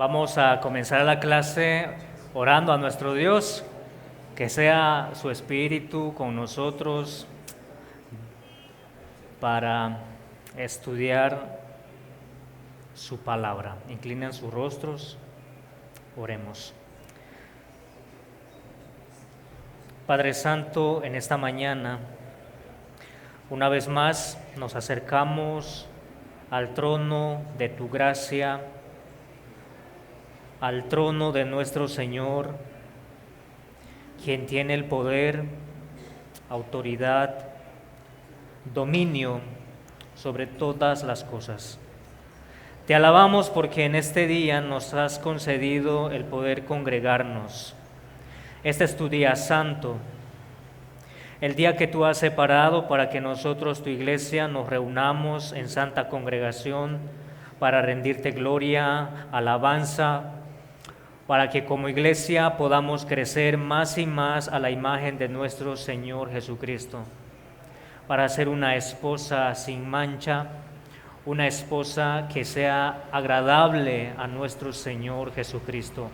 Vamos a comenzar la clase orando a nuestro Dios, que sea su Espíritu con nosotros para estudiar su palabra. Inclinen sus rostros, oremos. Padre Santo, en esta mañana, una vez más nos acercamos al trono de tu gracia, al trono de nuestro Señor, quien tiene el poder, autoridad, dominio sobre todas las cosas. Te alabamos porque en este día nos has concedido el poder congregarnos. Este es tu día santo, el día que tú has separado para que nosotros, tu iglesia, nos reunamos en santa congregación para rendirte gloria, alabanza, para que como iglesia podamos crecer más y más a la imagen de nuestro Señor Jesucristo, para ser una esposa sin mancha, una esposa que sea agradable a nuestro Señor Jesucristo.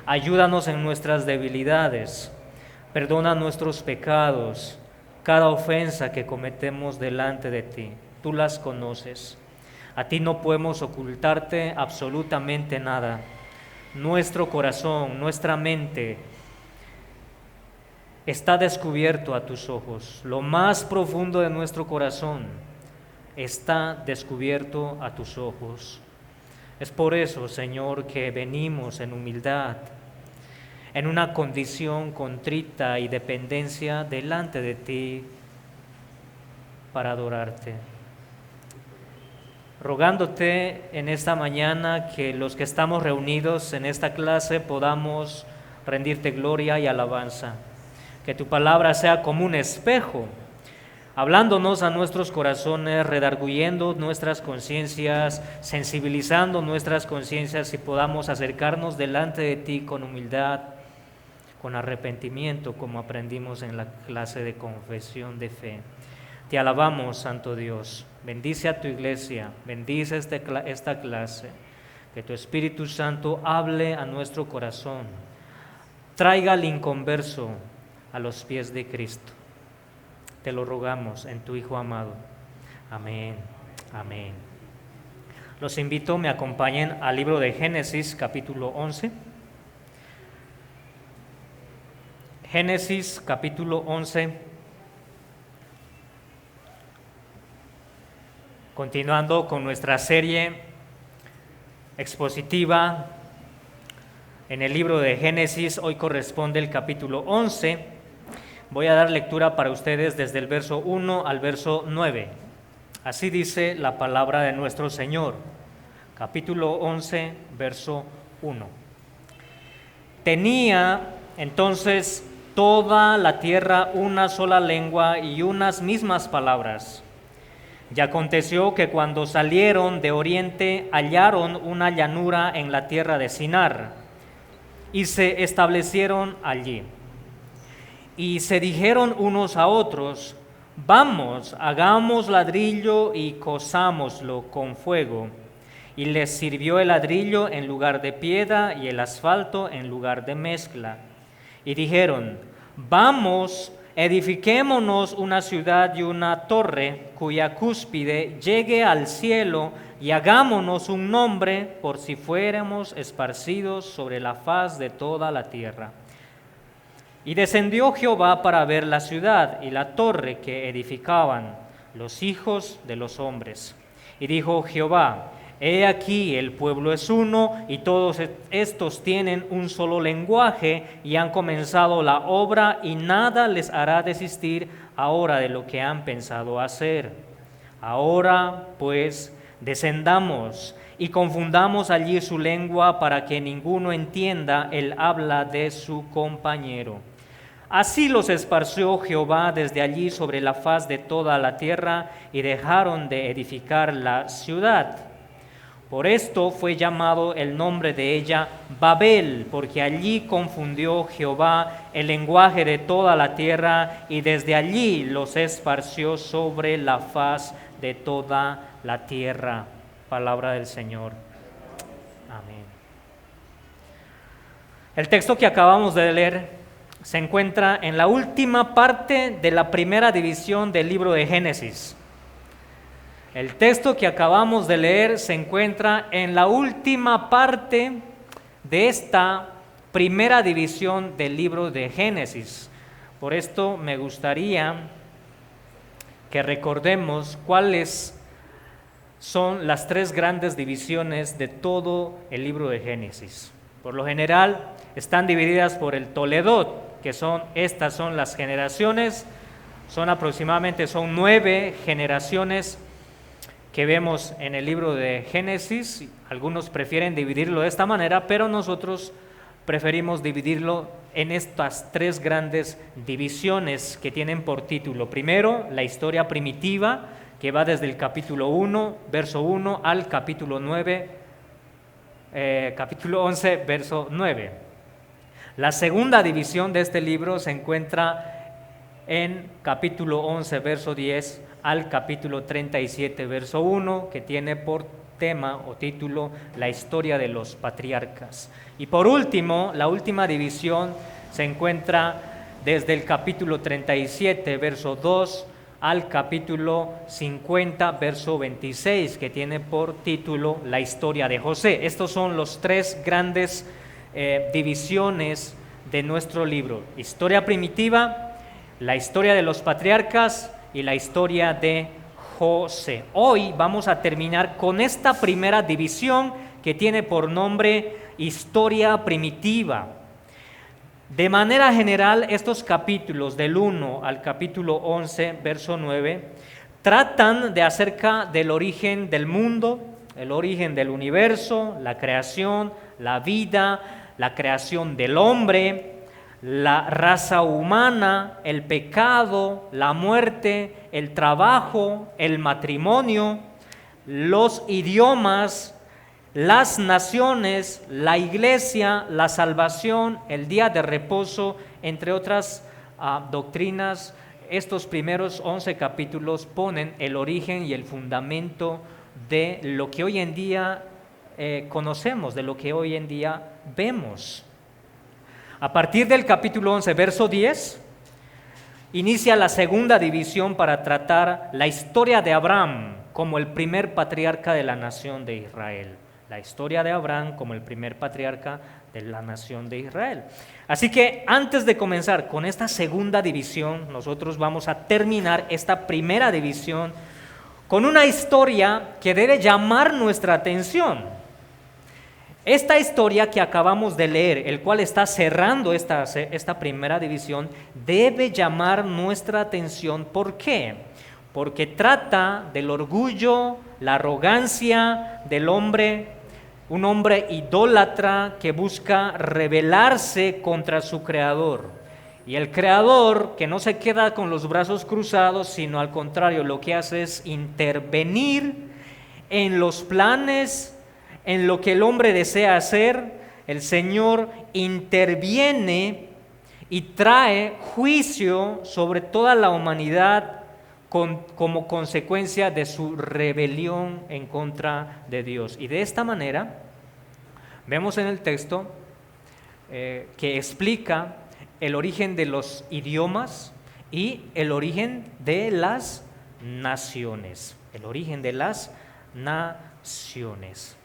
Ayúdanos en nuestras debilidades, perdona nuestros pecados, cada ofensa que cometemos delante de ti, tú las conoces. A ti no podemos ocultarte absolutamente nada. Nuestro corazón, nuestra mente está descubierto a tus ojos. Lo más profundo de nuestro corazón está descubierto a tus ojos. Es por eso, Señor, que venimos en humildad, en una condición contrita y dependencia delante de ti para adorarte. Rogándote en esta mañana que los que estamos reunidos en esta clase podamos rendirte gloria y alabanza. Que tu palabra sea como un espejo, hablándonos a nuestros corazones, redarguyendo nuestras conciencias, sensibilizando nuestras conciencias y podamos acercarnos delante de ti con humildad, con arrepentimiento, como aprendimos en la clase de confesión de fe. Te alabamos, Santo Dios. Bendice a tu iglesia, bendice esta clase. Que tu Espíritu Santo hable a nuestro corazón. Traiga al inconverso a los pies de Cristo. Te lo rogamos en tu Hijo amado. Amén. Amén. Los invito, me acompañen al libro de Génesis, capítulo 11. Génesis, capítulo 11. Continuando con nuestra serie expositiva en el libro de Génesis, hoy corresponde el capítulo 11. Voy a dar lectura para ustedes desde el verso 1 al verso 9. Así dice la palabra de nuestro Señor. Capítulo 11, verso 1. Tenía entonces toda la tierra una sola lengua y unas mismas palabras. Y aconteció que cuando salieron de oriente hallaron una llanura en la tierra de Sinar y se establecieron allí. Y se dijeron unos a otros: vamos, hagamos ladrillo y cozámoslo con fuego. Y les sirvió el ladrillo en lugar de piedra y el asfalto en lugar de mezcla. Y dijeron: vamos, edifiquémonos una ciudad y una torre cuya cúspide llegue al cielo y hagámonos un nombre por si fuéramos esparcidos sobre la faz de toda la tierra. Y descendió Jehová para ver la ciudad y la torre que edificaban los hijos de los hombres. Y dijo Jehová: he aquí el pueblo es uno y todos estos tienen un solo lenguaje y han comenzado la obra y nada les hará desistir ahora de lo que han pensado hacer. Ahora pues descendamos y confundamos allí su lengua para que ninguno entienda el habla de su compañero. Así los esparció Jehová desde allí sobre la faz de toda la tierra y dejaron de edificar la ciudad. Por esto fue llamado el nombre de ella Babel, porque allí confundió Jehová el lenguaje de toda la tierra y desde allí los esparció sobre la faz de toda la tierra. Palabra del Señor. Amén. El texto que acabamos de leer se encuentra en la última parte de la primera división del libro de Génesis. El texto que acabamos de leer se encuentra en la última parte de esta primera división del libro de Génesis. Por esto me gustaría que recordemos cuáles son las tres grandes divisiones de todo el libro de Génesis. Por lo general están divididas por el Toledot, que estas son las generaciones, son 9 generaciones que vemos en el libro de Génesis. Algunos prefieren dividirlo de esta manera, pero nosotros preferimos dividirlo en estas tres grandes divisiones que tienen por título. Primero, la historia primitiva, que va desde el capítulo 1, verso 1, al capítulo 11, verso 9. La segunda división de este libro se encuentra en capítulo 11, verso 10, al capítulo 37, verso 1, que tiene por tema o título la historia de los patriarcas. Y por último, la última división se encuentra desde el capítulo 37, verso 2, al capítulo 50, verso 26, que tiene por título la historia de José. Estos son los tres grandes divisiones de nuestro libro: historia primitiva, la historia de los patriarcas y la historia de José. Hoy vamos a terminar con esta primera división que tiene por nombre historia primitiva. De manera general, estos capítulos del 1 al capítulo 11, verso 9, tratan de acerca del origen del mundo, el origen del universo, la creación, la vida, la creación del hombre, la raza humana, el pecado, la muerte, el trabajo, el matrimonio, los idiomas, las naciones, la iglesia, la salvación, el día de reposo, entre otras doctrinas. Estos primeros 11 capítulos ponen el origen y el fundamento de lo que hoy en día conocemos, de lo que hoy en día vemos. A partir del capítulo 11, verso 10, inicia la segunda división para tratar la historia de Abraham como el primer patriarca de la nación de Israel. La historia de Abraham como el primer patriarca de la nación de Israel. Así que antes de comenzar con esta segunda división, nosotros vamos a terminar esta primera división con una historia que debe llamar nuestra atención. Esta historia que acabamos de leer, el cual está cerrando esta primera división, debe llamar nuestra atención. ¿Por qué? Porque trata del orgullo, la arrogancia del hombre, un hombre idólatra que busca rebelarse contra su creador. Y el creador, que no se queda con los brazos cruzados, sino al contrario, lo que hace es intervenir en los planes, en lo que el hombre desea hacer. El Señor interviene y trae juicio sobre toda la humanidad como consecuencia de su rebelión en contra de Dios. Y de esta manera vemos en el texto que explica el origen de los idiomas y el origen de las naciones. El origen de las naciones.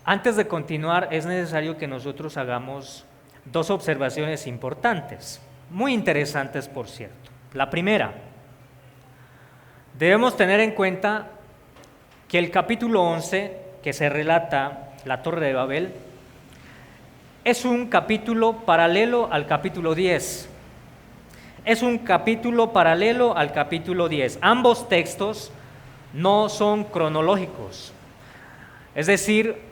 Antes de continuar, es necesario que nosotros hagamos dos observaciones importantes, muy interesantes por cierto. La primera, debemos tener en cuenta que el capítulo 11, que se relata la Torre de Babel, es un capítulo paralelo al capítulo 10. Es un capítulo paralelo al capítulo 10. Ambos textos no son cronológicos. Es decir,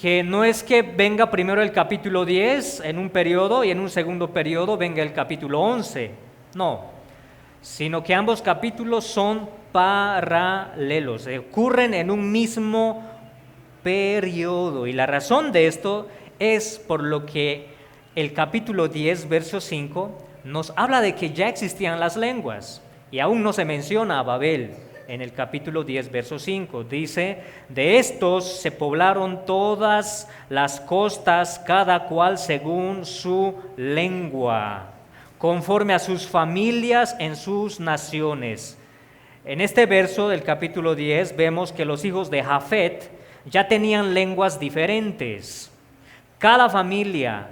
que no es que venga primero el capítulo 10 en un periodo y en un segundo periodo venga el capítulo 11. No, sino que ambos capítulos son paralelos, ocurren en un mismo periodo. Y la razón de esto es por lo que el capítulo 10, verso 5, nos habla de que ya existían las lenguas y aún no se menciona a Babel. en el capítulo 10, verso 5. Dice, de estos se poblaron todas las costas, cada cual según su lengua, conforme a sus familias en sus naciones. En este verso del capítulo 10 vemos que los hijos de Jafet ya tenían lenguas diferentes. Cada familia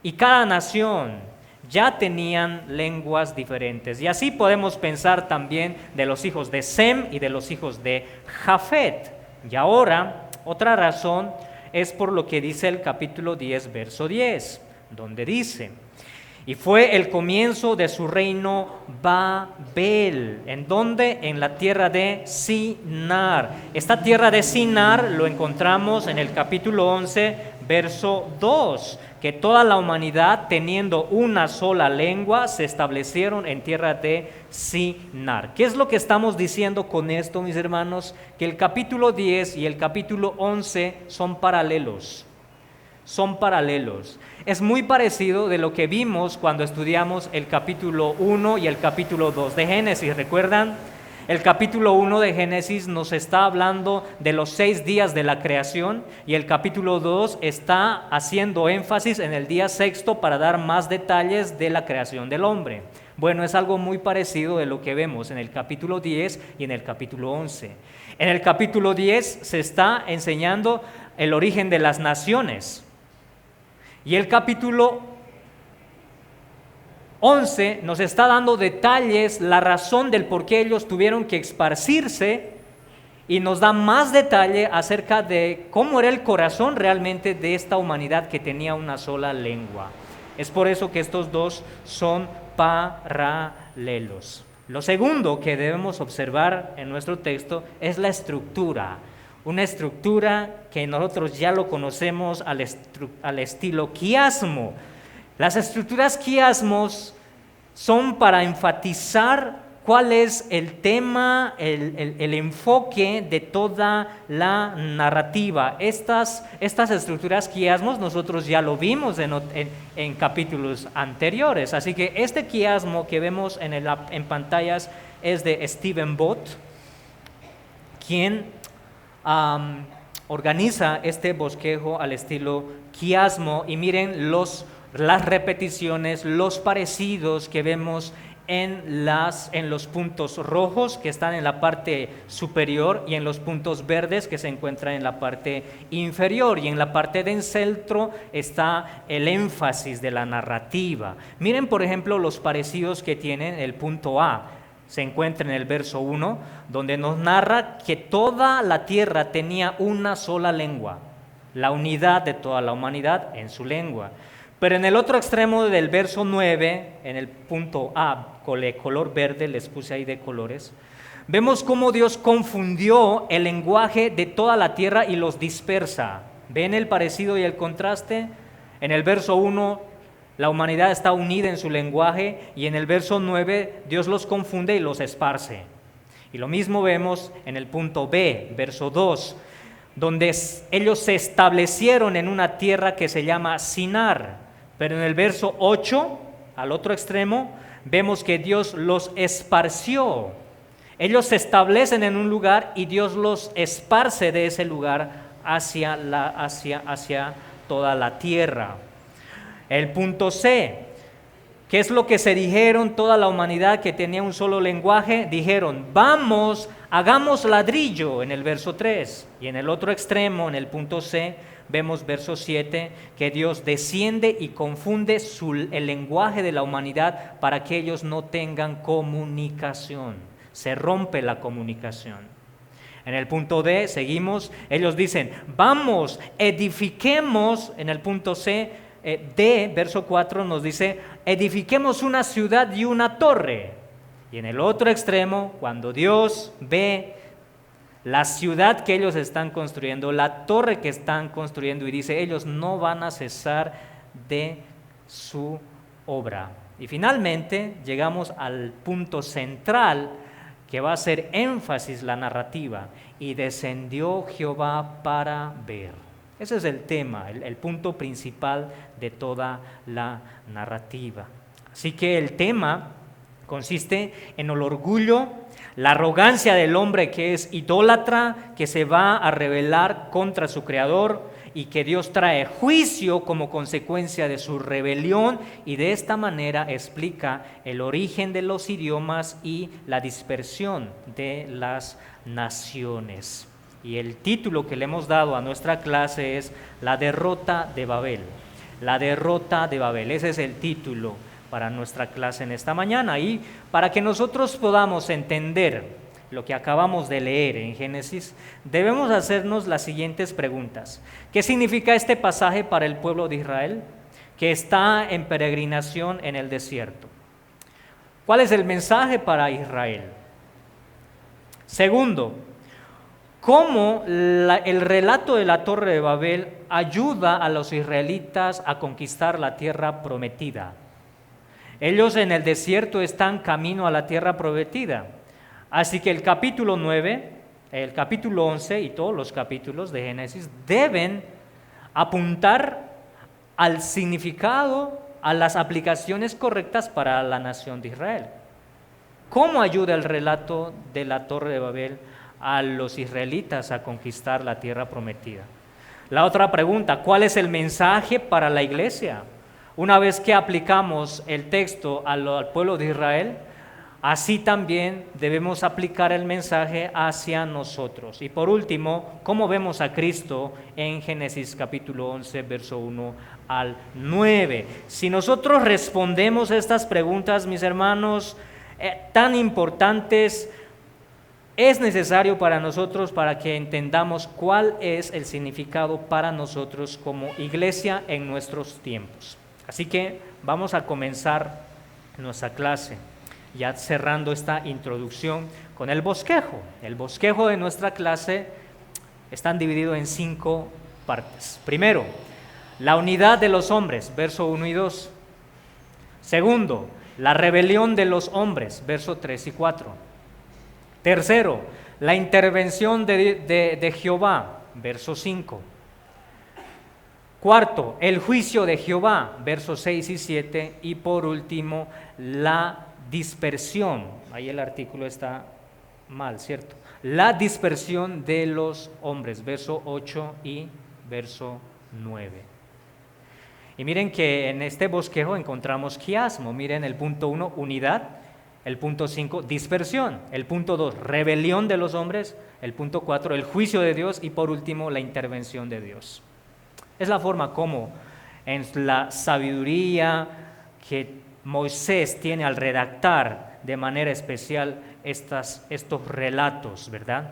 y cada nación ya tenían lenguas diferentes. Y así podemos pensar también de los hijos de Sem y de los hijos de Jafet. Y ahora, otra razón es por lo que dice el capítulo 10, verso 10, donde dice, y fue el comienzo de su reino Babel. ¿En dónde? En la tierra de Sinar. Esta tierra de Sinar lo encontramos en el capítulo 11, verso 2, que toda la humanidad, teniendo una sola lengua, se establecieron en tierra de Sinar. ¿Qué es lo que estamos diciendo con esto, mis hermanos? Que el capítulo 10 y el capítulo 11 son paralelos. Son paralelos. Es muy parecido de lo que vimos cuando estudiamos el capítulo 1 y el capítulo 2 de Génesis. ¿Recuerdan? El capítulo 1 de Génesis nos está hablando de los 6 días de la creación y el capítulo 2 está haciendo énfasis en el día sexto para dar más detalles de la creación del hombre. Bueno, es algo muy parecido de lo que vemos en el capítulo 10 y en el capítulo 11. En el capítulo 10 se está enseñando el origen de las naciones. Y el capítulo 11 nos está dando detalles, la razón del por qué ellos tuvieron que esparcirse y nos da más detalle acerca de cómo era el corazón realmente de esta humanidad que tenía una sola lengua. Es por eso que estos dos son paralelos. Lo segundo que debemos observar en nuestro texto es la estructura. Una estructura que nosotros ya lo conocemos al estilo quiasmo. Las estructuras quiasmos son para enfatizar cuál es el tema, el enfoque de toda la narrativa. Estas estructuras quiasmos nosotros ya lo vimos en capítulos anteriores. Así que este quiasmo que vemos en pantallas es de Stephen Bott, quien organiza este bosquejo al estilo quiasmo, y miren las repeticiones, los parecidos que vemos en los puntos rojos que están en la parte superior y en los puntos verdes que se encuentran en la parte inferior, y en la parte del centro está el énfasis de la narrativa. Miren, por ejemplo, los parecidos que tienen el punto A. Se encuentra en el verso 1, donde nos narra que toda la tierra tenía una sola lengua, la unidad de toda la humanidad en su lengua. Pero en el otro extremo del verso 9, en el punto A, con el color verde, les puse ahí de colores, vemos cómo Dios confundió el lenguaje de toda la tierra y los dispersa. ¿Ven el parecido y el contraste? En el verso 1, la humanidad está unida en su lenguaje, y en el verso 9 Dios los confunde y los esparce. Y lo mismo vemos en el punto B, verso 2, donde ellos se establecieron en una tierra que se llama Sinar. Pero en el verso 8, al otro extremo, vemos que Dios los esparció. Ellos se establecen en un lugar y Dios los esparce de ese lugar hacia toda la tierra. El punto C, ¿qué es lo que se dijeron toda la humanidad que tenía un solo lenguaje? Dijeron, vamos, hagamos ladrillo, en el verso 3. Y en el otro extremo, en el punto C, vemos verso 7, que Dios desciende y confunde el lenguaje de la humanidad para que ellos no tengan comunicación. Se rompe la comunicación. En el punto D, seguimos, ellos dicen, vamos, edifiquemos, en el punto C, D, verso 4 nos dice, edifiquemos una ciudad y una torre. Y en el otro extremo, cuando Dios ve la ciudad que ellos están construyendo, la torre que están construyendo, y dice, ellos no van a cesar de su obra. Y finalmente llegamos al punto central que va a hacer énfasis la narrativa, y descendió Jehová para ver. Ese es el tema, el punto principal de toda la narrativa. Así que el tema consiste en el orgullo, la arrogancia del hombre que es idólatra, que se va a rebelar contra su Creador y que Dios trae juicio como consecuencia de su rebelión, y de esta manera explica el origen de los idiomas y la dispersión de las naciones. Y el título que le hemos dado a nuestra clase es La derrota de Babel. La derrota de Babel, ese es el título para nuestra clase en esta mañana. Y para que nosotros podamos entender lo que acabamos de leer en Génesis, debemos hacernos las siguientes preguntas. ¿Qué significa este pasaje para el pueblo de Israel que está en peregrinación en el desierto? ¿Cuál es el mensaje para Israel? Segundo, ¿cómo el relato de la Torre de Babel ayuda a los israelitas a conquistar la tierra prometida? Ellos en el desierto están camino a la tierra prometida. Así que el capítulo 9, el capítulo 11 y todos los capítulos de Génesis deben apuntar al significado, a las aplicaciones correctas para la nación de Israel. ¿Cómo ayuda el relato de la Torre de Babel a los israelitas a conquistar la tierra prometida? La otra pregunta, ¿cuál es el mensaje para la iglesia? Una vez que aplicamos el texto al pueblo de Israel, así también debemos aplicar el mensaje hacia nosotros. Y por último, ¿cómo vemos a Cristo en Génesis capítulo 11, verso 1 al 9? Si nosotros respondemos estas preguntas, mis hermanos, tan importantes, es necesario para nosotros para que entendamos cuál es el significado para nosotros como iglesia en nuestros tiempos. Así que vamos a comenzar nuestra clase, ya cerrando esta introducción con el bosquejo. El bosquejo de nuestra clase está dividido en 5 partes. Primero, la unidad de los hombres, verso 1 y 2. Segundo, la rebelión de los hombres, verso 3 y 4. Tercero, la intervención de Jehová, verso 5. Cuarto, el juicio de Jehová, versos 6 y 7. Y por último, la dispersión. Ahí el artículo está mal, ¿cierto? La dispersión de los hombres, verso 8 y verso 9. Y miren que en este bosquejo encontramos quiasmo. Miren el punto 1, unidad. El punto 5, dispersión. El punto 2, rebelión de los hombres. El punto 4, el juicio de Dios. Y por último, la intervención de Dios. Es la forma como en la sabiduría que Moisés tiene al redactar de manera especial estos relatos, ¿verdad?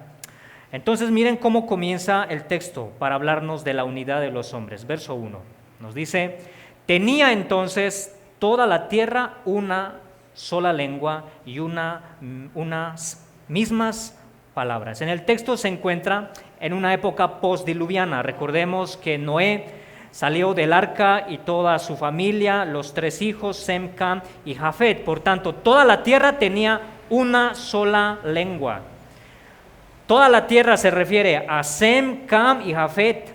Entonces miren cómo comienza el texto para hablarnos de la unidad de los hombres. Verso 1 nos dice: tenía entonces toda la tierra una sola lengua y unas mismas palabras. En el texto se encuentra en una época postdiluviana. Recordemos que Noé salió del arca y toda su familia, los 3 hijos, Sem, Cam y Jafet. Por tanto, toda la tierra tenía una sola lengua. Toda la tierra se refiere a Sem, Cam y Jafet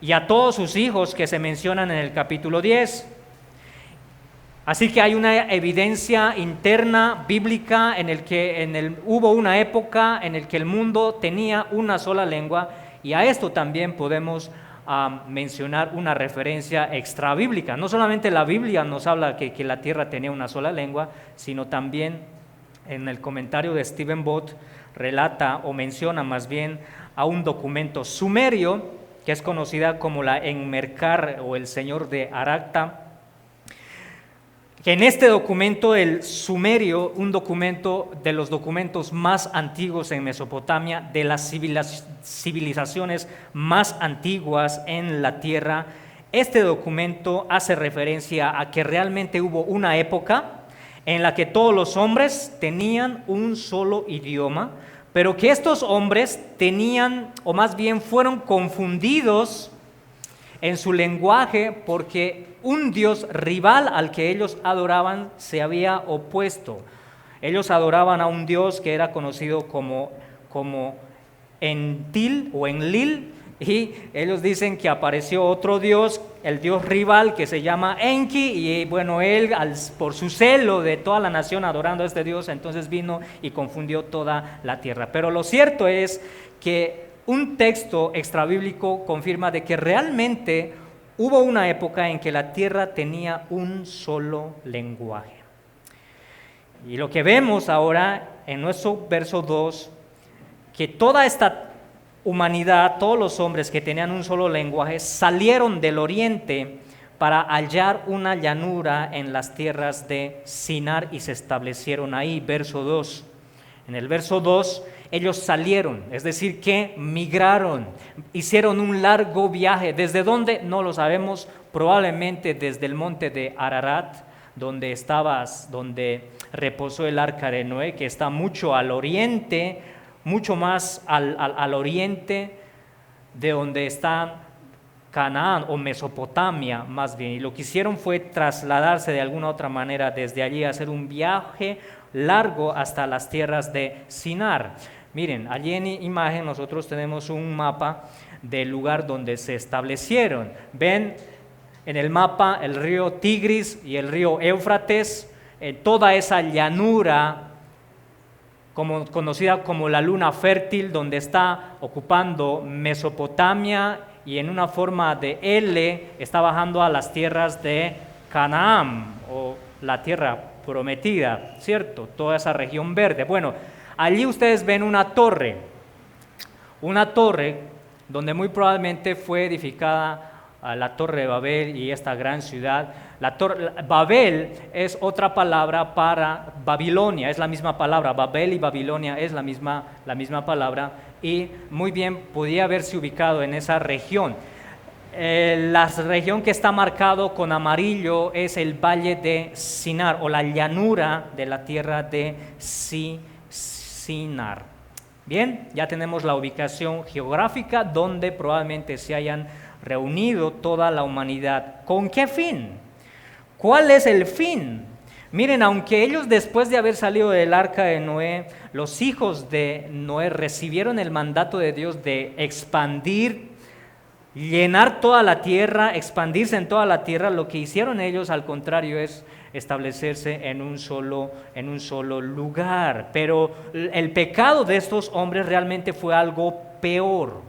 y a todos sus hijos que se mencionan en el capítulo 10. Así que hay una evidencia interna bíblica hubo una época en la que el mundo tenía una sola lengua, y a esto también podemos mencionar una referencia extrabíblica. No solamente la Biblia nos habla que la tierra tenía una sola lengua, sino también en el comentario de Stephen Bott relata o menciona más bien a un documento sumerio que es conocida como la Enmerkar o el Señor de Aracta. Que en este documento, el sumerio, un documento de los documentos más antiguos en Mesopotamia, de las civilizaciones más antiguas en la tierra, este documento hace referencia a que realmente hubo una época en la que todos los hombres tenían un solo idioma, pero que estos hombres tenían, o más bien fueron confundidos en su lenguaje porque un dios rival al que ellos adoraban se había opuesto. Ellos adoraban a un dios que era conocido como Entil o Enlil, Y ellos dicen que apareció otro dios, el dios rival que se llama Enki, y bueno, él por su celo de toda la nación adorando a este dios, entonces vino y confundió toda la tierra. Pero lo cierto es que un texto extrabíblico confirma de que realmente hubo una época en que la tierra tenía un solo lenguaje. Y lo que vemos ahora en nuestro verso 2, que toda esta humanidad, todos los hombres que tenían un solo lenguaje, salieron del oriente para hallar una llanura en las tierras de Sinar y se establecieron ahí. Verso 2. En el verso 2, ellos salieron, es decir, que migraron, hicieron un largo viaje. ¿Desde dónde? No lo sabemos, probablemente desde el monte de Ararat, donde reposó el arca de Noé, que está mucho al oriente, mucho más al oriente de donde está Canaán o Mesopotamia más bien. Y lo que hicieron fue trasladarse de alguna otra manera desde allí, hacer un viaje largo hasta las tierras de Sinar. Miren, allí en imagen nosotros tenemos un mapa del lugar donde se establecieron. Ven en el mapa el río Tigris y el río Éufrates, toda esa llanura conocida como la luna fértil, donde está ocupando Mesopotamia y en una forma de L está bajando a las tierras de Canaán o la tierra prometida, ¿cierto? Toda esa región verde. Bueno, allí ustedes ven una torre donde muy probablemente fue edificada la Torre de Babel y esta gran ciudad. Babel es otra palabra para Babilonia, es la misma palabra. Babel y Babilonia es la misma palabra y muy bien podía haberse ubicado en esa región. La región que está marcado con amarillo es el valle de Sinar o la llanura de la tierra de Sinar. Bien, ya tenemos la ubicación geográfica donde probablemente se hayan reunido toda la humanidad. ¿Con qué fin? ¿Cuál es el fin? Miren, aunque ellos después de haber salido del arca de Noé, los hijos de Noé recibieron el mandato de Dios de expandir, llenar toda la tierra, expandirse en toda la tierra, lo que hicieron ellos al contrario es establecerse en un solo lugar. Pero el pecado de estos hombres realmente fue algo peor.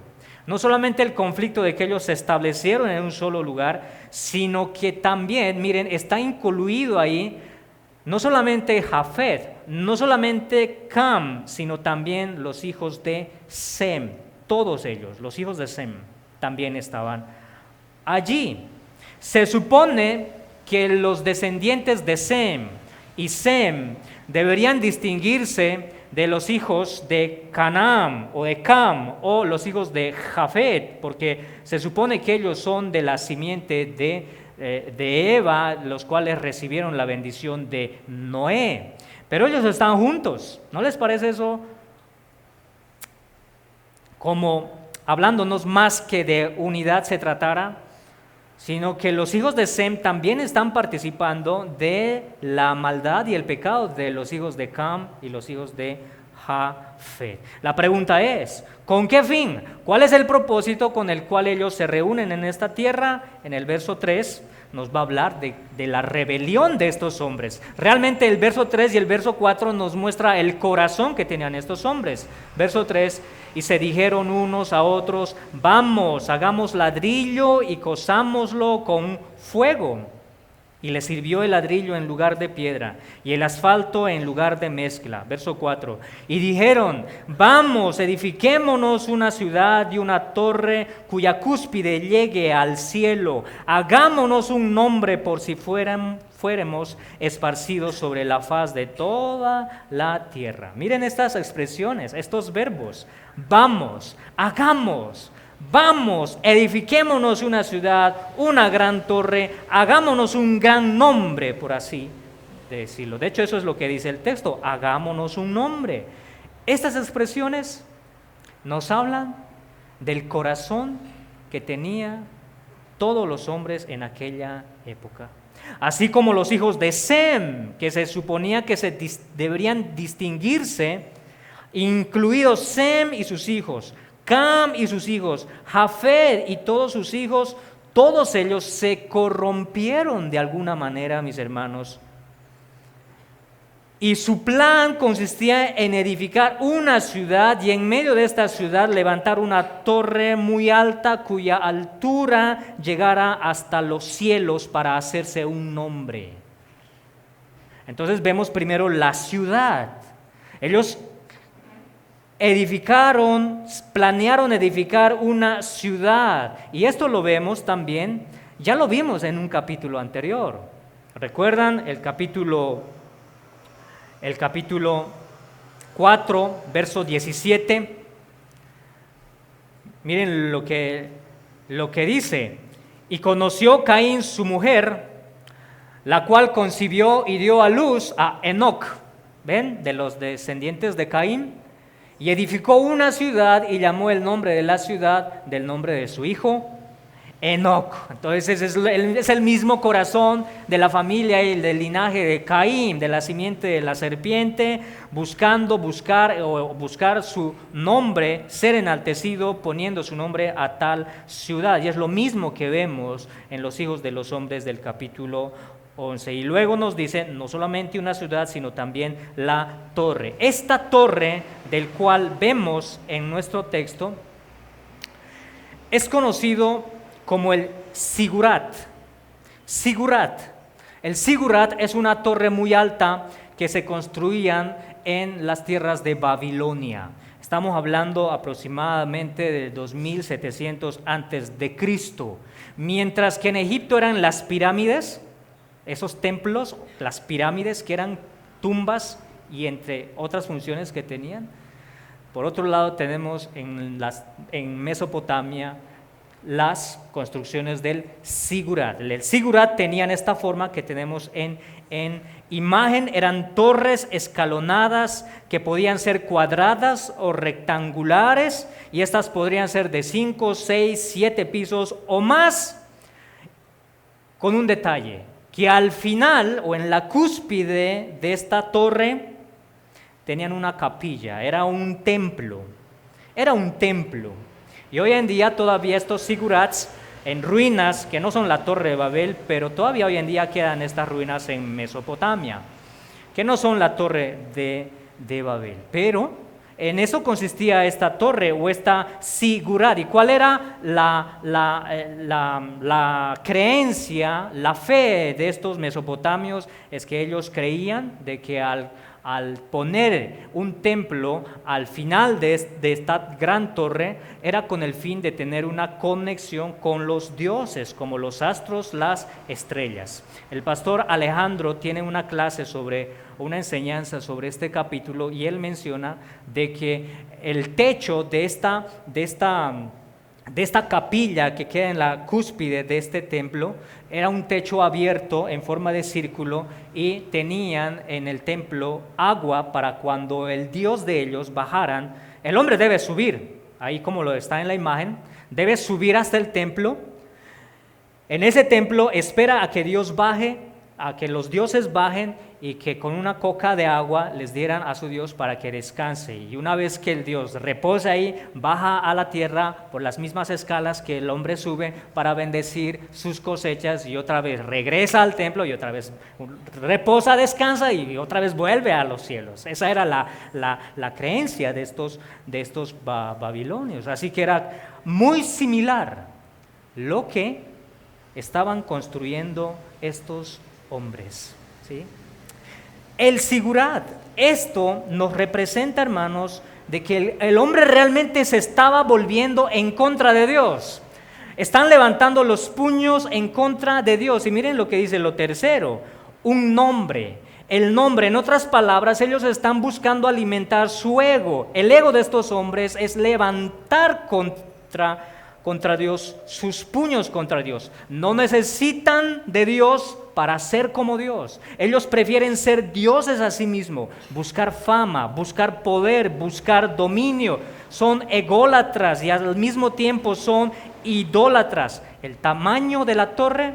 No solamente el conflicto de que ellos se establecieron en un solo lugar, sino que también, miren, está incluido ahí no solamente Jafet, no solamente Cam, sino también los hijos de Sem. Todos ellos, los hijos de Sem, también estaban allí. Se supone que los descendientes de Sem y Sem deberían distinguirse de los hijos de Canaán o de Cam o los hijos de Jafet, porque se supone que ellos son de la simiente de Eva, los cuales recibieron la bendición de Noé. Pero ellos están juntos. ¿No les parece eso como hablándonos más que de unidad se tratara? Sino que los hijos de Sem también están participando de la maldad y el pecado de los hijos de Cam y los hijos de Jafet. La pregunta es, ¿con qué fin? ¿Cuál es el propósito con el cual ellos se reúnen en esta tierra? En el verso 3 nos va a hablar de la rebelión de estos hombres. Realmente el verso 3 y el verso 4 nos muestra el corazón que tenían estos hombres. Verso 3, y se dijeron unos a otros, vamos, hagamos ladrillo y cozámoslo con fuego. Y les sirvió el ladrillo en lugar de piedra y el asfalto en lugar de mezcla. Verso 4. Y dijeron, vamos, edifiquémonos una ciudad y una torre cuya cúspide llegue al cielo. Hagámonos un nombre por si fuéramos esparcidos sobre la faz de toda la tierra. Miren estas expresiones, estos verbos. Vamos, hagamos. Vamos, edifiquémonos una ciudad, una gran torre, hagámonos un gran nombre, por así decirlo. De hecho, eso es lo que dice el texto, hagámonos un nombre. Estas expresiones nos hablan del corazón que tenían todos los hombres en aquella época. Así como los hijos de Sem, que se suponía que deberían distinguirse, incluidos Sem y sus hijos, Cam y sus hijos, Jafet y todos sus hijos, todos ellos se corrompieron de alguna manera, mis hermanos. Y su plan consistía en edificar una ciudad y en medio de esta ciudad levantar una torre muy alta cuya altura llegara hasta los cielos para hacerse un nombre. Entonces vemos primero la ciudad. Ellos planearon edificar una ciudad. Y esto lo vemos también, ya lo vimos en un capítulo anterior. ¿Recuerdan el capítulo 4, verso 17? Miren lo que dice. Y conoció Caín su mujer, la cual concibió y dio a luz a Enoc, ¿ven? De los descendientes de Caín. Y edificó una ciudad y llamó el nombre de la ciudad del nombre de su hijo, Enoc. Entonces es el mismo corazón de la familia y del linaje de Caín, de la simiente de la serpiente, buscar su nombre, ser enaltecido, poniendo su nombre a tal ciudad. Y es lo mismo que vemos en los hijos de los hombres del capítulo 11. Y luego nos dice no solamente una ciudad, sino también la torre. Esta torre del cual vemos en nuestro texto es conocido como el Sigurat. El Sigurat es una torre muy alta que se construían en las tierras de Babilonia. Estamos hablando aproximadamente de 2700 antes de Cristo. Mientras que en Egipto eran las pirámides, esos templos, las pirámides que eran tumbas y entre otras funciones que tenían. Por otro lado tenemos en Mesopotamia las construcciones del Sigurat. El Sigurat tenían esta forma que tenemos en imagen, eran torres escalonadas que podían ser cuadradas o rectangulares, y estas podrían ser de 5, 6, 7 pisos o más, con un detalle, que al final o en la cúspide de esta torre tenían una capilla, era un templo. Y hoy en día todavía estos sigurats en ruinas, que no son la Torre de Babel, pero todavía hoy en día quedan estas ruinas en Mesopotamia, que no son la Torre de Babel. Pero en eso consistía esta torre o esta sigurat. ¿Y cuál era la creencia, la fe de estos mesopotamios? Es que ellos creían de que al poner un templo al final de esta gran torre, era con el fin de tener una conexión con los dioses, como los astros, las estrellas. El pastor Alejandro tiene una enseñanza sobre este capítulo, y él menciona de que el techo de esta capilla que queda en la cúspide de este templo era un techo abierto en forma de círculo, y tenían en el templo agua para cuando el Dios de ellos bajaran. El hombre debe subir, ahí como lo está en la imagen, debe subir hasta el templo. En ese templo espera a que Dios baje, a que los dioses bajen, y que con una coca de agua les dieran a su Dios para que descanse. Y una vez que el Dios reposa ahí, baja a la tierra por las mismas escalas que el hombre sube para bendecir sus cosechas, y otra vez regresa al templo, y otra vez reposa, descansa, y otra vez vuelve a los cielos. Esa era la creencia de estos babilonios. Así que era muy similar lo que estaban construyendo estos hombres, ¿sí? El sigurat, esto nos representa, hermanos, de que el hombre realmente se estaba volviendo en contra de Dios. Están levantando los puños en contra de Dios. Y miren lo que dice lo tercero, un nombre. El nombre, en otras palabras, ellos están buscando alimentar su ego. El ego de estos hombres es levantar contra Dios, sus puños contra Dios. No necesitan de Dios para ser como Dios. Ellos prefieren ser dioses a sí mismos, buscar fama, buscar poder, buscar dominio. Son ególatras y al mismo tiempo son idólatras. El tamaño de la torre,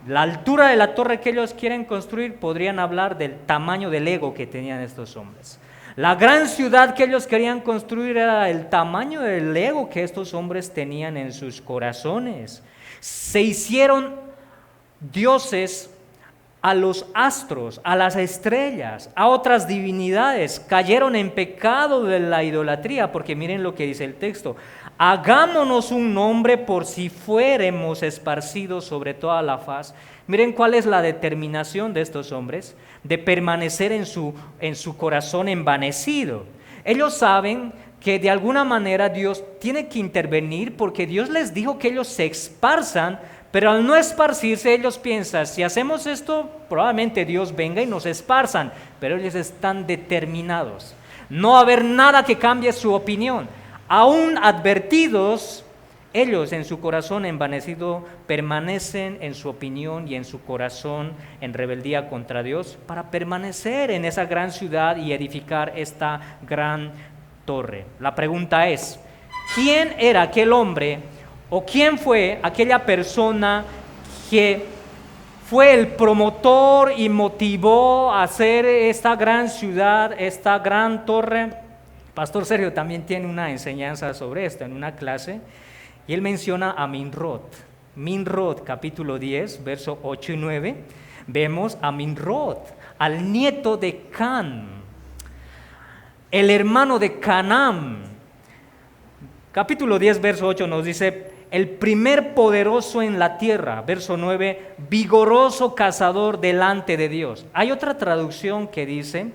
la altura de la torre que ellos quieren construir, podrían hablar del tamaño del ego que tenían estos hombres. La gran ciudad que ellos querían construir era el tamaño del ego que estos hombres tenían en sus corazones. Se hicieron dioses a los astros, a las estrellas, a otras divinidades. Cayeron en pecado de la idolatría, porque miren lo que dice el texto. Hagámonos un nombre por si fuéramos esparcidos sobre toda la faz. Miren cuál es la determinación de estos hombres, de permanecer en su corazón envanecido. Ellos saben que de alguna manera Dios tiene que intervenir, porque Dios les dijo que ellos se esparzan, pero al no esparcirse ellos piensan, si hacemos esto, probablemente Dios venga y nos esparzan, pero ellos están determinados. No va a haber nada que cambie su opinión. Aún advertidos, ellos en su corazón envanecido permanecen en su opinión y en su corazón en rebeldía contra Dios para permanecer en esa gran ciudad y edificar esta gran torre. La pregunta es, ¿quién era aquel hombre o quién fue aquella persona que fue el promotor y motivó a hacer esta gran ciudad, esta gran torre? Pastor Sergio también tiene una enseñanza sobre esto en una clase, y él menciona a Nimrod. Nimrod, capítulo 10, verso 8 y 9, vemos a Nimrod, al nieto de Can, el hermano de Canaán. Capítulo 10, verso 8 nos dice, el primer poderoso en la tierra. Verso 9, vigoroso cazador delante de Dios. Hay otra traducción que dice,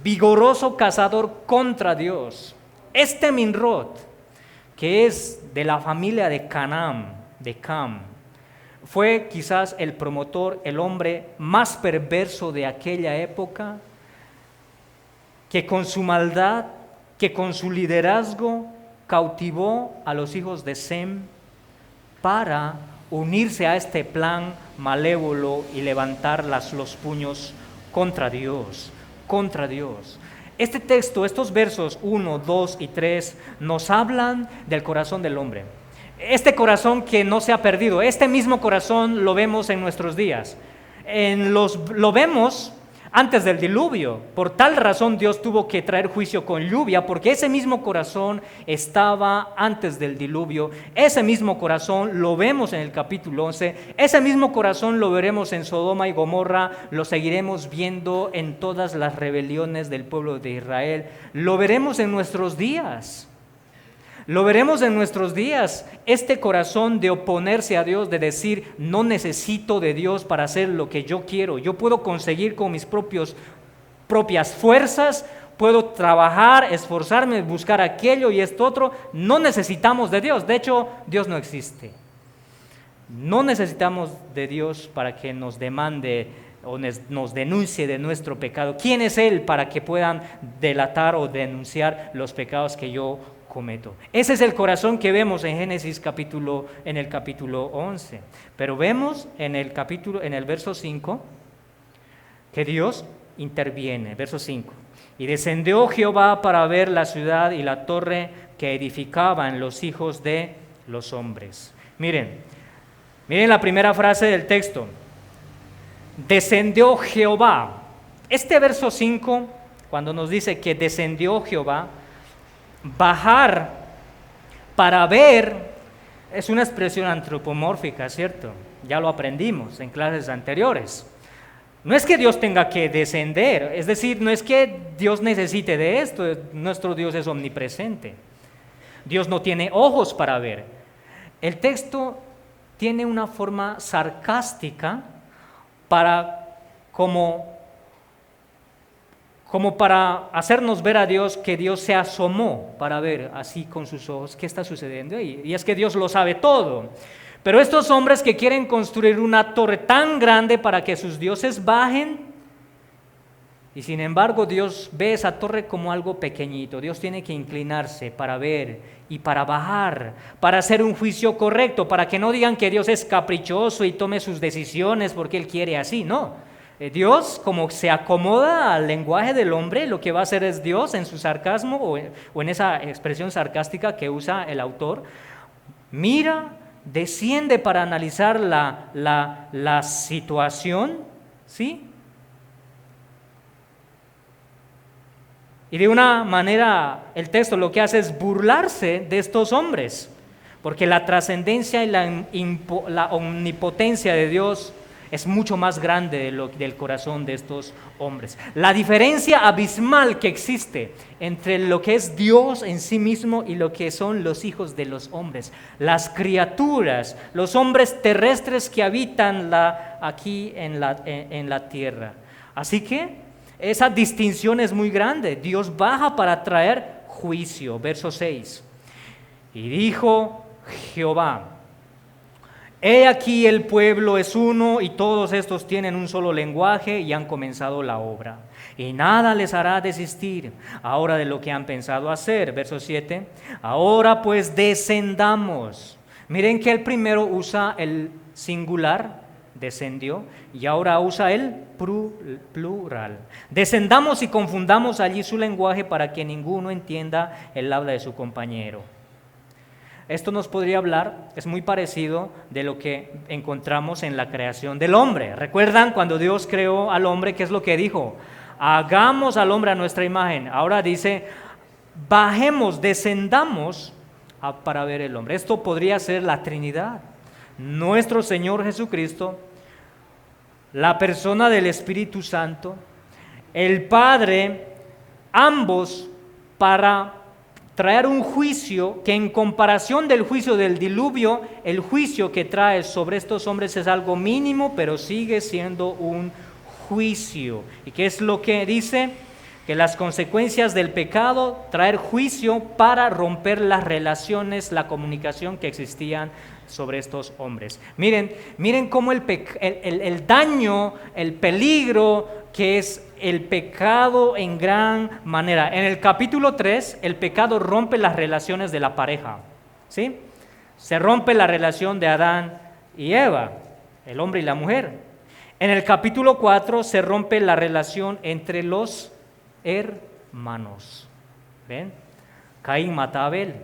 vigoroso cazador contra Dios. Este Nimrod, que es de la familia de Canaán, de Cam, fue quizás el promotor, el hombre más perverso de aquella época, que con su maldad, que con su liderazgo, cautivó a los hijos de Sem para unirse a este plan malévolo y levantar los puños contra Dios, contra Dios. Este texto, estos versos 1, 2 y 3 nos hablan del corazón del hombre. Este corazón que no se ha perdido, este mismo corazón lo vemos en nuestros días. Lo vemos antes del diluvio. Por tal razón Dios tuvo que traer juicio con lluvia, porque ese mismo corazón estaba antes del diluvio. Ese mismo corazón lo vemos en el capítulo 11. Ese mismo corazón lo veremos en Sodoma y Gomorra. Lo seguiremos viendo en todas las rebeliones del pueblo de Israel. Lo veremos en nuestros días. Lo veremos en nuestros días, este corazón de oponerse a Dios, de decir, no necesito de Dios para hacer lo que yo quiero. Yo puedo conseguir con mis propias fuerzas, puedo trabajar, esforzarme, buscar aquello y esto otro. No necesitamos de Dios. De hecho, Dios no existe. No necesitamos de Dios para que nos demande o nos denuncie de nuestro pecado. ¿Quién es Él para que puedan delatar o denunciar los pecados que yo cometo? Ese es el corazón que vemos en Génesis en el capítulo 11. Pero vemos en el verso 5 que Dios interviene. Verso 5. Y descendió Jehová para ver la ciudad y la torre que edificaban los hijos de los hombres. Miren la primera frase del texto. Descendió Jehová. Este verso 5, cuando nos dice que descendió Jehová, bajar para ver es una expresión antropomórfica, ¿cierto? Ya lo aprendimos en clases anteriores. No es que Dios tenga que descender, es decir, no es que Dios necesite de esto. Nuestro Dios es omnipresente. Dios no tiene ojos para ver. El texto tiene una forma sarcástica como para hacernos ver a Dios, que Dios se asomó para ver así con sus ojos qué está sucediendo ahí. Y es que Dios lo sabe todo. Pero estos hombres que quieren construir una torre tan grande para que sus dioses bajen, y sin embargo Dios ve esa torre como algo pequeñito. Dios tiene que inclinarse para ver y para bajar, para hacer un juicio correcto, para que no digan que Dios es caprichoso y tome sus decisiones porque Él quiere así, no. Dios, como se acomoda al lenguaje del hombre, lo que va a hacer es Dios en su sarcasmo o en esa expresión sarcástica que usa el autor, mira, desciende para analizar la situación, ¿sí? Y de una manera el texto lo que hace es burlarse de estos hombres, porque la trascendencia y la omnipotencia de Dios es mucho más grande del corazón de estos hombres. La diferencia abismal que existe entre lo que es Dios en sí mismo y lo que son los hijos de los hombres, las criaturas, los hombres terrestres que habitan aquí en la tierra. Así que esa distinción es muy grande. Dios baja para traer juicio. Verso 6. Y dijo Jehová: He aquí el pueblo es uno y todos estos tienen un solo lenguaje y han comenzado la obra. Y nada les hará desistir ahora de lo que han pensado hacer. Verso 7. Ahora pues descendamos. Miren que el primero usa el singular, descendió, y ahora usa el plural. Descendamos y confundamos allí su lenguaje para que ninguno entienda el habla de su compañero. Esto nos podría hablar, es muy parecido de lo que encontramos en la creación del hombre. ¿Recuerdan cuando Dios creó al hombre? ¿Qué es lo que dijo? Hagamos al hombre a nuestra imagen. Ahora dice, bajemos, descendamos para ver el hombre. Esto podría ser la Trinidad. Nuestro Señor Jesucristo, la persona del Espíritu Santo, el Padre, ambos para traer un juicio que en comparación del juicio del diluvio, el juicio que trae sobre estos hombres es algo mínimo, pero sigue siendo un juicio. ¿Y qué es lo que dice? Que las consecuencias del pecado, traer juicio para romper las relaciones, la comunicación que existían sobre estos hombres. Miren cómo el daño, el peligro que es el pecado en gran manera. En el capítulo 3, el pecado rompe las relaciones de la pareja, ¿sí? Se rompe la relación de Adán y Eva, el hombre y la mujer. En el capítulo 4 se rompe la relación entre los hermanos. ¿Ven? Caín mata a Abel.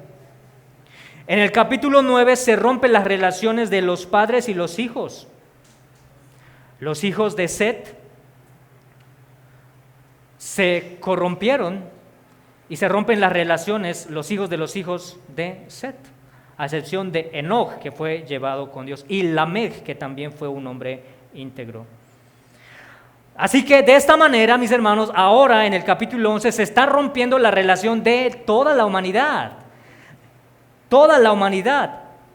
En el capítulo 9 se rompen las relaciones de los padres y los hijos. Los hijos de Set se corrompieron y se rompen las relaciones, los hijos de los hijos de Set, a excepción de Enoch, que fue llevado con Dios, y Lamech, que también fue un hombre íntegro. Así que de esta manera, mis hermanos, ahora en el capítulo 11 se está rompiendo la relación de toda la humanidad,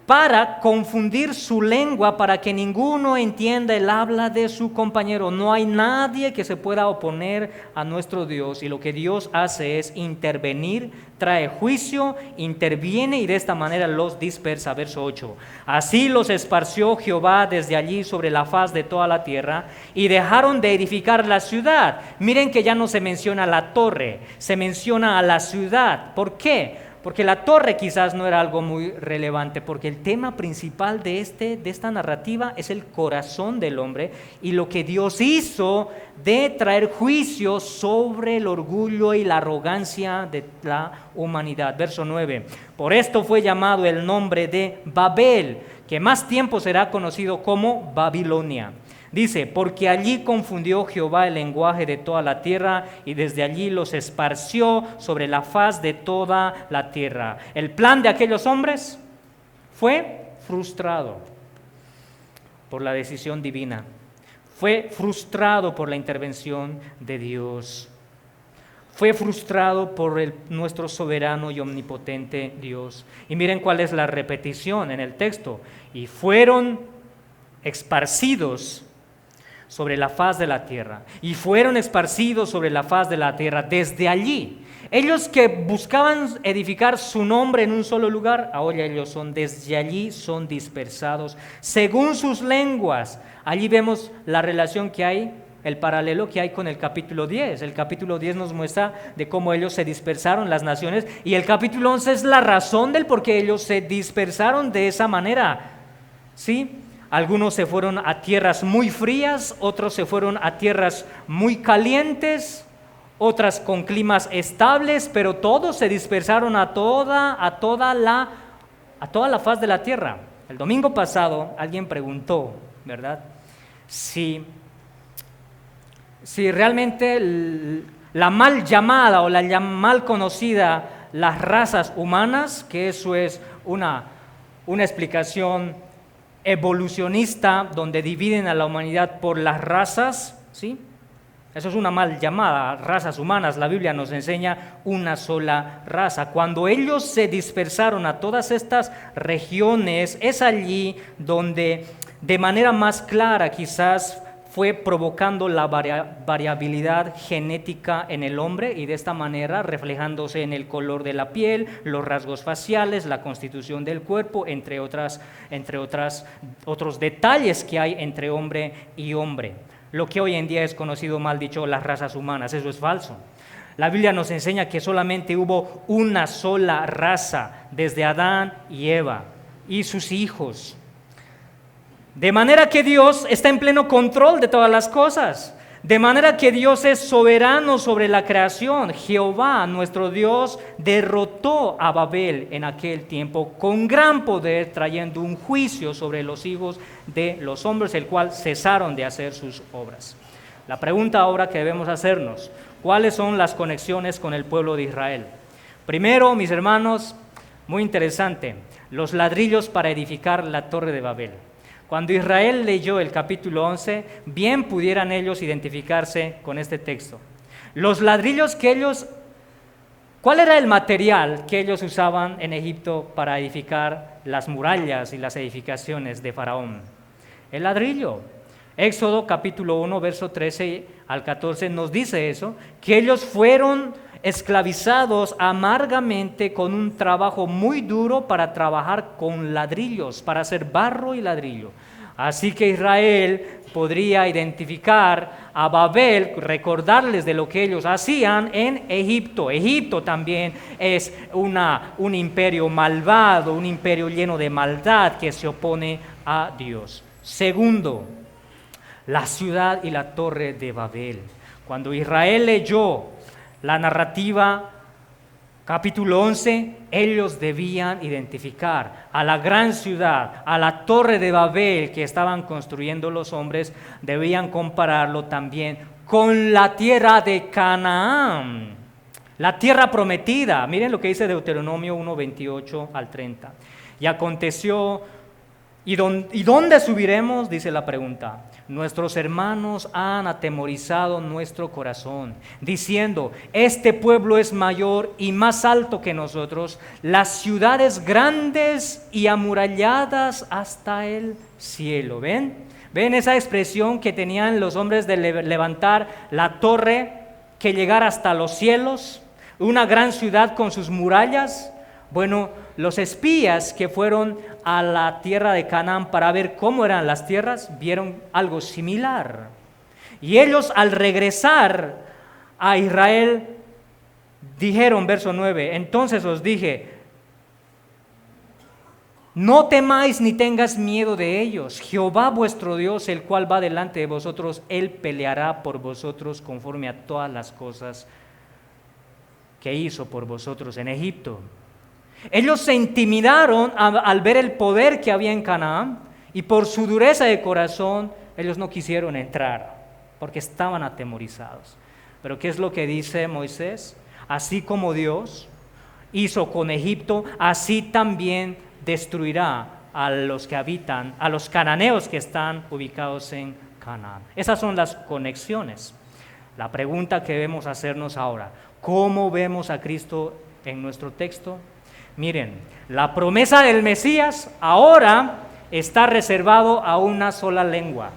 para confundir su lengua, para que ninguno entienda el habla de su compañero. No hay nadie que se pueda oponer a nuestro Dios, y lo que Dios hace es intervenir, trae juicio, interviene y de esta manera los dispersa. Verso 8. Así los esparció Jehová desde allí sobre la faz de toda la tierra, y dejaron de edificar la ciudad. Miren que ya no se menciona la torre, se menciona a la ciudad. ¿Por qué? Porque la torre quizás no era algo muy relevante, porque el tema principal de esta narrativa es el corazón del hombre y lo que Dios hizo de traer juicio sobre el orgullo y la arrogancia de la humanidad. Verso 9. Por esto fue llamado el nombre de Babel, que más tiempo será conocido como Babilonia. Dice, porque allí confundió Jehová el lenguaje de toda la tierra y desde allí los esparció sobre la faz de toda la tierra. El plan de aquellos hombres fue frustrado por la decisión divina. Fue frustrado por la intervención de Dios. Fue frustrado por nuestro soberano y omnipotente Dios. Y miren cuál es la repetición en el texto. Y fueron esparcidos sobre la faz de la tierra, y fueron esparcidos sobre la faz de la tierra desde allí. Ellos que buscaban edificar su nombre en un solo lugar, ahora ellos desde allí son dispersados según sus lenguas. Allí vemos la relación que hay, el paralelo que hay con el capítulo 10. El capítulo 10 nos muestra de cómo ellos se dispersaron las naciones, y el capítulo 11 es la razón del por qué ellos se dispersaron de esa manera, ¿sí? Algunos se fueron a tierras muy frías, otros se fueron a tierras muy calientes, otras con climas estables, pero todos se dispersaron a toda la faz de la tierra. El domingo pasado alguien preguntó, ¿verdad? Si realmente la mal llamada o la mal conocida las razas humanas, que eso es una explicación evolucionista donde dividen a la humanidad por las razas, ¿sí? Eso es una mal llamada, razas humanas. La Biblia nos enseña una sola raza. Cuando ellos se dispersaron a todas estas regiones, es allí donde de manera más clara quizás fue provocando la variabilidad genética en el hombre y de esta manera reflejándose en el color de la piel, los rasgos faciales, la constitución del cuerpo, entre otros detalles que hay entre hombre y hombre. Lo que hoy en día es conocido, mal dicho, las razas humanas. Eso es falso. La Biblia nos enseña que solamente hubo una sola raza desde Adán y Eva y sus hijos. De manera que Dios está en pleno control de todas las cosas. De manera que Dios es soberano sobre la creación. Jehová, nuestro Dios, derrotó a Babel en aquel tiempo con gran poder, trayendo un juicio sobre los hijos de los hombres, el cual cesaron de hacer sus obras. La pregunta ahora que debemos hacernos: ¿cuáles son las conexiones con el pueblo de Israel? Primero, mis hermanos, muy interesante, los ladrillos para edificar la torre de Babel. Cuando Israel leyó el capítulo 11, bien pudieran ellos identificarse con este texto. Los ladrillos que ellos, ¿cuál era el material que ellos usaban en Egipto para edificar las murallas y las edificaciones de Faraón? El ladrillo. Éxodo capítulo 1, verso 13 al 14 nos dice eso, que ellos fueron esclavizados amargamente con un trabajo muy duro para trabajar con ladrillos, para hacer barro y ladrillo. Así que Israel podría identificar a Babel, recordarles de lo que ellos hacían en Egipto. Egipto también es un imperio malvado, un imperio lleno de maldad que se opone a Dios. Segundo, la ciudad y la torre de Babel. Cuando Israel leyó la narrativa, capítulo 11, ellos debían identificar a la gran ciudad, a la torre de Babel que estaban construyendo los hombres, debían compararlo también con la tierra de Canaán, la tierra prometida. Miren lo que dice Deuteronomio 1, 28 al 30. Y aconteció, ¿y dónde subiremos? Dice la pregunta. Nuestros hermanos han atemorizado nuestro corazón, diciendo: este pueblo es mayor y más alto que nosotros, las ciudades grandes y amuralladas hasta el cielo. ¿Ven? ¿Ven esa expresión que tenían los hombres de levantar la torre que llegara hasta los cielos? Una gran ciudad con sus murallas. Bueno, los espías que fueron a la tierra de Canaán para ver cómo eran las tierras, vieron algo similar. Y ellos, al regresar a Israel, dijeron, verso 9, entonces os dije: no temáis ni tengas miedo de ellos. Jehová vuestro Dios, el cual va delante de vosotros, Él peleará por vosotros conforme a todas las cosas que hizo por vosotros en Egipto. Ellos se intimidaron al ver el poder que había en Canaán y por su dureza de corazón ellos no quisieron entrar porque estaban atemorizados. Pero ¿qué es lo que dice Moisés? Así como Dios hizo con Egipto, así también destruirá a los que habitan, a los cananeos que están ubicados en Canaán. Esas son las conexiones. La pregunta que debemos hacernos ahora: ¿cómo vemos a Cristo en nuestro texto? Miren, la promesa del Mesías ahora está reservado a una sola lengua.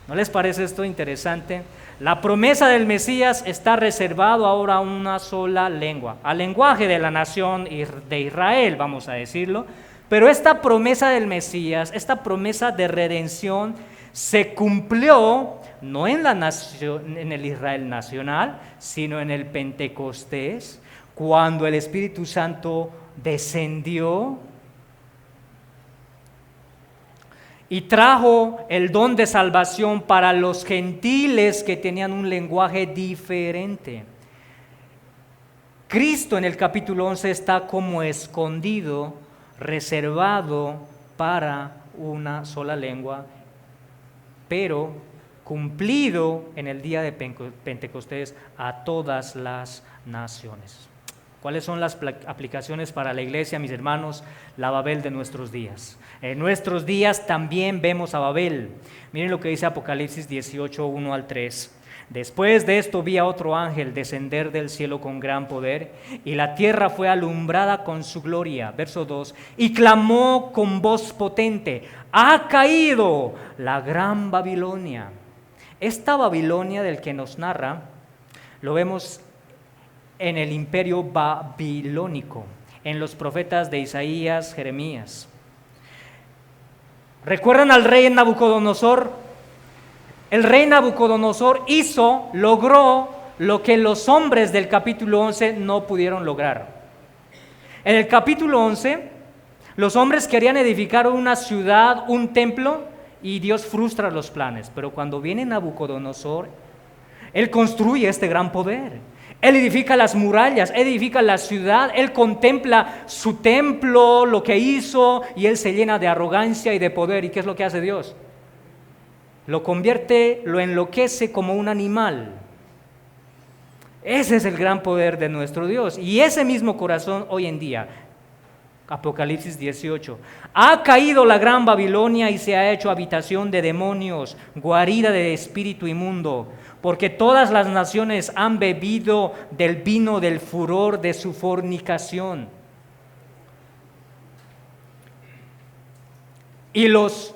¿No les parece esto interesante? La promesa del Mesías está reservado ahora a una sola lengua, al lenguaje de la nación de Israel, vamos a decirlo. Pero esta promesa del Mesías, esta promesa de redención, se cumplió no en la nación, en el Israel nacional, sino en el Pentecostés, cuando el Espíritu Santo descendió y trajo el don de salvación para los gentiles que tenían un lenguaje diferente. Cristo en el capítulo 11 está como escondido, reservado para una sola lengua, pero cumplido en el día de Pentecostés a todas las naciones. ¿Cuáles son las aplicaciones para la iglesia, mis hermanos? La Babel de nuestros días. En nuestros días también vemos a Babel. Miren lo que dice Apocalipsis 18, 1 al 3. Después de esto vi a otro ángel descender del cielo con gran poder, y la tierra fue alumbrada con su gloria. Verso 2. Y clamó con voz potente: ¡ha caído la gran Babilonia! Esta Babilonia del que nos narra, lo vemos en el imperio babilónico, en los profetas de Isaías, Jeremías. ¿Recuerdan al rey Nabucodonosor? El rey Nabucodonosor logró lo que los hombres del capítulo 11 no pudieron lograr. En el capítulo 11, los hombres querían edificar una ciudad, un templo, y Dios frustra los planes. Pero cuando viene Nabucodonosor, él construye este gran poder. Él edifica las murallas, edifica la ciudad, él contempla su templo, lo que hizo, y él se llena de arrogancia y de poder. ¿Y qué es lo que hace Dios? Lo enloquece como un animal. Ese es el gran poder de nuestro Dios. Y ese mismo corazón hoy en día, Apocalipsis 18, ha caído la gran Babilonia y se ha hecho habitación de demonios, guarida de espíritu inmundo, porque todas las naciones han bebido del vino del furor de su fornicación. Y los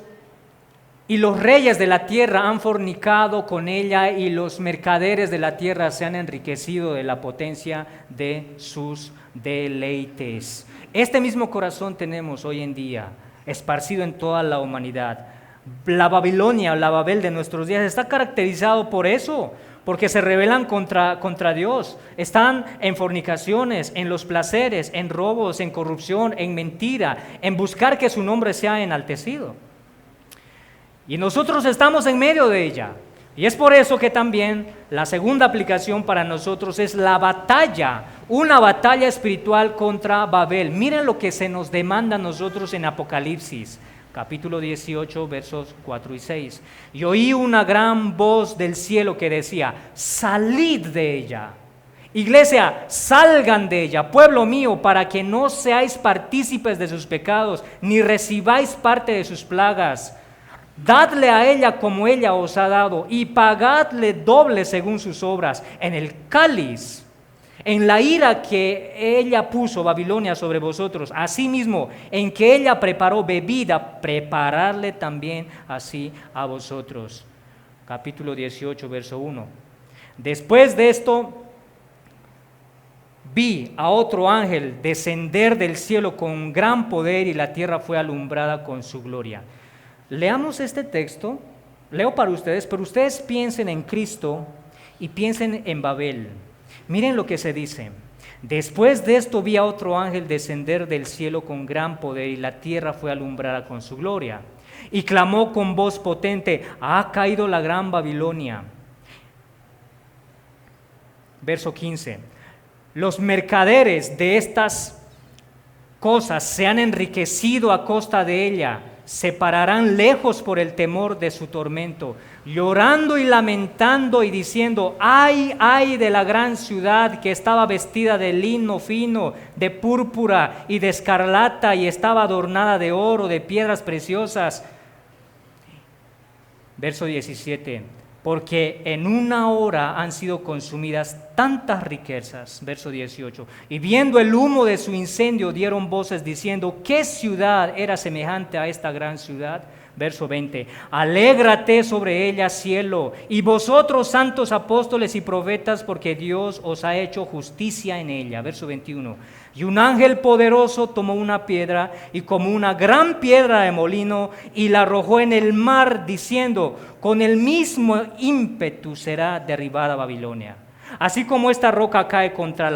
reyes de la tierra han fornicado con ella, y los mercaderes de la tierra se han enriquecido de la potencia de sus deleites. Este mismo corazón tenemos hoy en día, esparcido en toda la humanidad. La Babilonia, la Babel de nuestros días, está caracterizado por eso, porque se rebelan contra Dios. Están en fornicaciones, en los placeres, en robos, en corrupción, en mentira, en buscar que su nombre sea enaltecido. Y nosotros estamos en medio de ella. Y es por eso que también la segunda aplicación para nosotros es la batalla, una batalla espiritual contra Babel. Miren lo que se nos demanda a nosotros en Apocalipsis, capítulo 18, versos 4 y 6. Y oí una gran voz del cielo que decía: salid de ella. Iglesia, salgan de ella, pueblo mío, para que no seáis partícipes de sus pecados, ni recibáis parte de sus plagas. Dadle a ella como ella os ha dado, y pagadle doble según sus obras. En el cáliz, en la ira que ella puso Babilonia sobre vosotros, asimismo en que ella preparó bebida, prepararle también así a vosotros. Capítulo 18, verso 1. Después de esto, vi a otro ángel descender del cielo con gran poder, y la tierra fue alumbrada con su gloria. Leamos este texto, leo para ustedes, pero ustedes piensen en Cristo y piensen en Babel. Miren lo que se dice: después de esto vi a otro ángel descender del cielo con gran poder, y la tierra fue alumbrada con su gloria. Y clamó con voz potente: ha caído la gran Babilonia. Verso 15. Los mercaderes de estas cosas se han enriquecido a costa de ella. Se pararán lejos por el temor de su tormento, llorando y lamentando y diciendo: ay, ay de la gran ciudad que estaba vestida de lino fino, de púrpura y de escarlata, y estaba adornada de oro, de piedras preciosas. Verso 17. Porque en una hora han sido consumidas tantas riquezas. Verso 18. Y viendo el humo de su incendio, dieron voces diciendo: ¿qué ciudad era semejante a esta gran ciudad? Verso 20. Alégrate sobre ella, cielo, y vosotros, santos apóstoles y profetas, porque Dios os ha hecho justicia en ella. Verso 21. Y un ángel poderoso tomó una piedra, y como una gran piedra de molino, y la arrojó en el mar, diciendo: con el mismo ímpetu será derribada Babilonia. Así como esta roca cae contra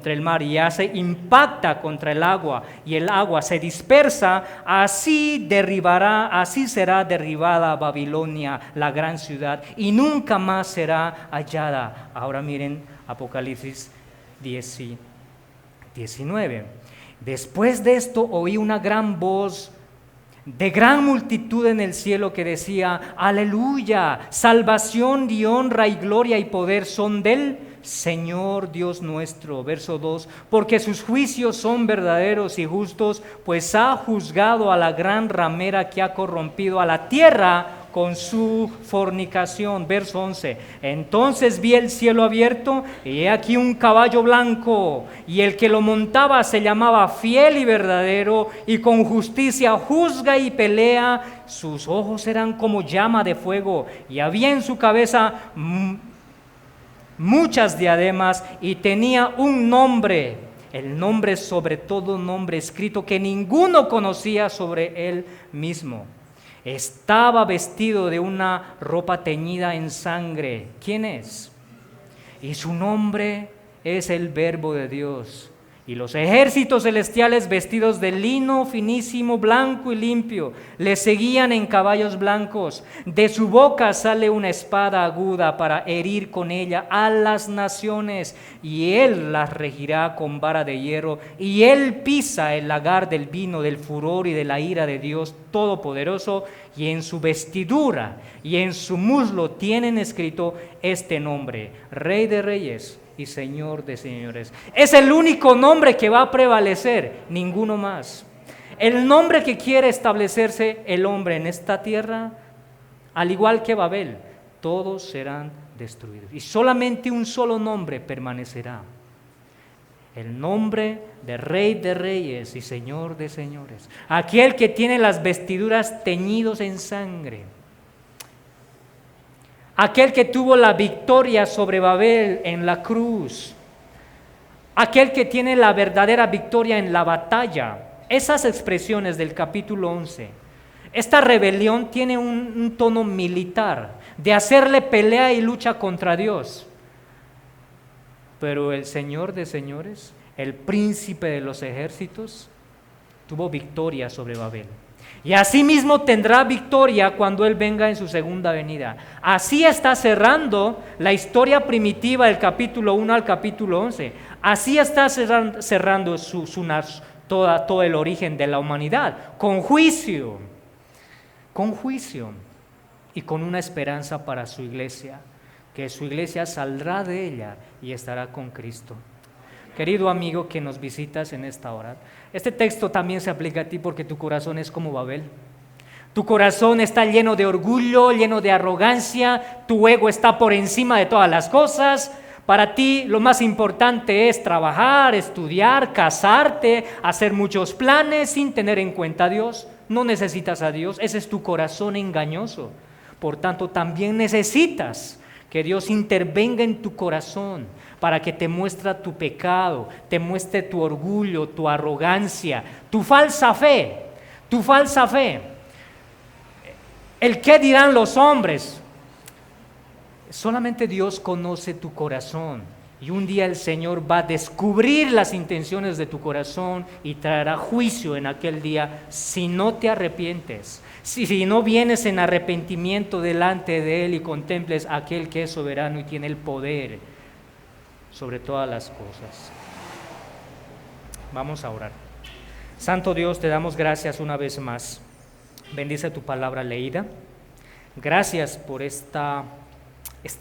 el mar y impacta contra el agua, y el agua se dispersa, así será derribada Babilonia, la gran ciudad, y nunca más será hallada. Ahora miren Apocalipsis 19. Después de esto oí una gran voz de gran multitud en el cielo que decía: aleluya, salvación y honra y gloria y poder son del Señor Dios nuestro. Verso 2, porque sus juicios son verdaderos y justos, pues ha juzgado a la gran ramera que ha corrompido a la tierra con su fornicación. Verso 11, entonces vi el cielo abierto y he aquí un caballo blanco, y el que lo montaba se llamaba Fiel y Verdadero, y con justicia juzga y pelea. Sus ojos eran como llama de fuego, y había en su cabeza muchas diademas, y tenía un nombre, el nombre sobre todo nombre, escrito que ninguno conocía sobre él mismo. Estaba vestido de una ropa teñida en sangre. ¿Quién es? Y su nombre es el Verbo de Dios. Y los ejércitos celestiales, vestidos de lino finísimo, blanco y limpio, le seguían en caballos blancos. De su boca sale una espada aguda para herir con ella a las naciones, y él las regirá con vara de hierro, y él pisa el lagar del vino del furor y de la ira de Dios Todopoderoso. Y en su vestidura y en su muslo tienen escrito este nombre: Rey de Reyes y Señor de señores. Es el único nombre que va a prevalecer, ninguno más. El nombre que quiere establecerse el hombre en esta tierra, al igual que Babel, todos serán destruidos. Y solamente un solo nombre permanecerá: el nombre de Rey de Reyes y Señor de señores. Aquel que tiene las vestiduras teñidos en sangre. Aquel que tuvo la victoria sobre Babel en la cruz. Aquel que tiene la verdadera victoria en la batalla. Esas expresiones del capítulo 11. Esta rebelión tiene un tono militar, de hacerle pelea y lucha contra Dios. Pero el Señor de señores, el príncipe de los ejércitos, tuvo victoria sobre Babel. Y asimismo tendrá victoria cuando Él venga en su segunda venida. Así está cerrando la historia primitiva del capítulo 1 al capítulo 11. Así está cerrando todo el origen de la humanidad, con juicio y con una esperanza para su iglesia, que su iglesia saldrá de ella y estará con Cristo. Querido amigo que nos visitas en esta hora, este texto también se aplica a ti porque tu corazón es como Babel. Tu corazón está lleno de orgullo, lleno de arrogancia, tu ego está por encima de todas las cosas. Para ti lo más importante es trabajar, estudiar, casarte, hacer muchos planes sin tener en cuenta a Dios. No necesitas a Dios, ese es tu corazón engañoso. Por tanto, también necesitas que Dios intervenga en tu corazón para que te muestre tu pecado, te muestre tu orgullo, tu arrogancia, tu falsa fe. El qué dirán los hombres. Solamente Dios conoce tu corazón, y un día el Señor va a descubrir las intenciones de tu corazón y traerá juicio en aquel día si no te arrepientes. Si no vienes en arrepentimiento delante de Él y contemples a aquel que es soberano y tiene el poder sobre todas las cosas. Vamos a orar. Santo Dios, te damos gracias una vez más. Bendice tu palabra leída. Gracias por este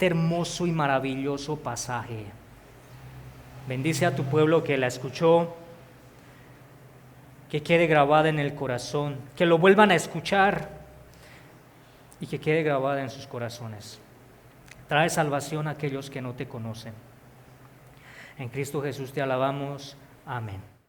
hermoso y maravilloso pasaje. Bendice a tu pueblo que la escuchó, que quede grabada en el corazón, que lo vuelvan a escuchar y que quede grabada en sus corazones. Trae salvación a aquellos que no te conocen. En Cristo Jesús te alabamos. Amén.